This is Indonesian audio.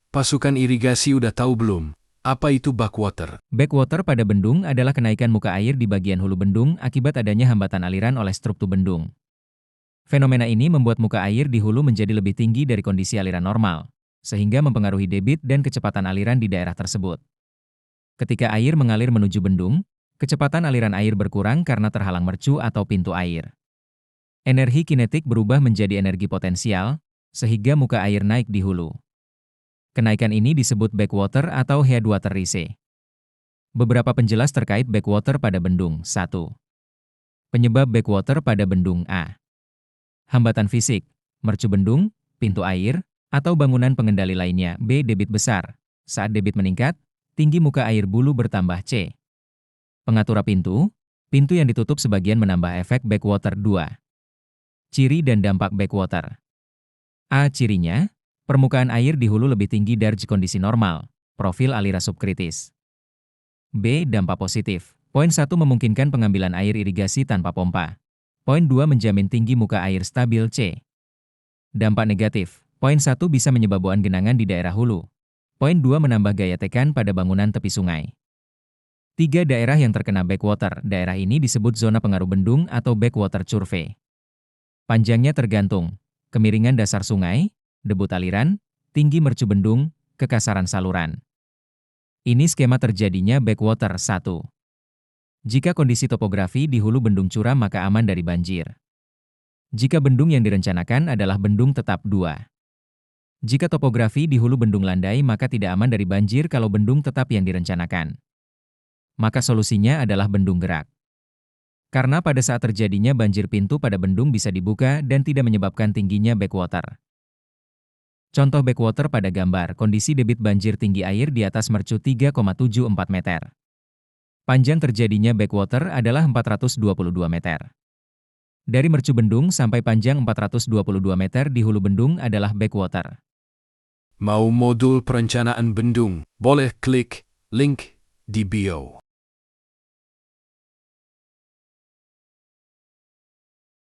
Pasukan irigasi udah tahu belum? Apa itu backwater? Backwater pada bendung adalah kenaikan muka air di bagian hulu bendung akibat adanya hambatan aliran oleh struktur bendung. Fenomena ini membuat muka air di hulu menjadi lebih tinggi dari kondisi aliran normal, sehingga mempengaruhi debit dan kecepatan aliran di daerah tersebut. Ketika air mengalir menuju bendung, kecepatan aliran air berkurang karena terhalang mercu atau pintu air. Energi kinetik berubah menjadi energi potensial, sehingga muka air naik di hulu. Kenaikan ini disebut backwater atau headwater rise. Beberapa penjelas terkait backwater pada bendung. 1. Penyebab backwater pada bendung A. Hambatan fisik, mercu bendung, pintu air, atau bangunan pengendali lainnya. B. Debit besar. Saat debit meningkat, tinggi muka air bulu bertambah. C. Pengatura pintu, pintu yang ditutup sebagian menambah efek backwater. 2. Ciri dan dampak backwater. A. Cirinya, permukaan air di hulu lebih tinggi dari kondisi normal, profil aliran subkritis. B. Dampak positif. Poin 1 memungkinkan pengambilan air irigasi tanpa pompa. Poin 2 menjamin tinggi muka air stabil. C. Dampak negatif. Poin 1 bisa menyebabkan genangan di daerah hulu. Poin 2 menambah gaya tekan pada bangunan tepi sungai. 3 daerah yang terkena backwater. Daerah ini disebut zona pengaruh bendung atau backwater curve. Panjangnya tergantung kemiringan dasar sungai, debut aliran, tinggi mercu bendung, kekasaran saluran. Ini skema terjadinya backwater. 1. Jika kondisi topografi di hulu bendung curam maka aman dari banjir. Jika bendung yang direncanakan adalah bendung tetap. 2. Jika topografi di hulu bendung landai maka tidak aman dari banjir kalau bendung tetap yang direncanakan. Maka solusinya adalah bendung gerak. Karena pada saat terjadinya banjir pintu pada bendung bisa dibuka dan tidak menyebabkan tingginya backwater. Contoh backwater pada gambar, kondisi debit banjir tinggi air di atas mercu 3,74 meter. Panjang terjadinya backwater adalah 422 meter. Dari mercu bendung sampai panjang 422 meter di hulu bendung adalah backwater. Mau modul perencanaan bendung? Boleh klik link di bio.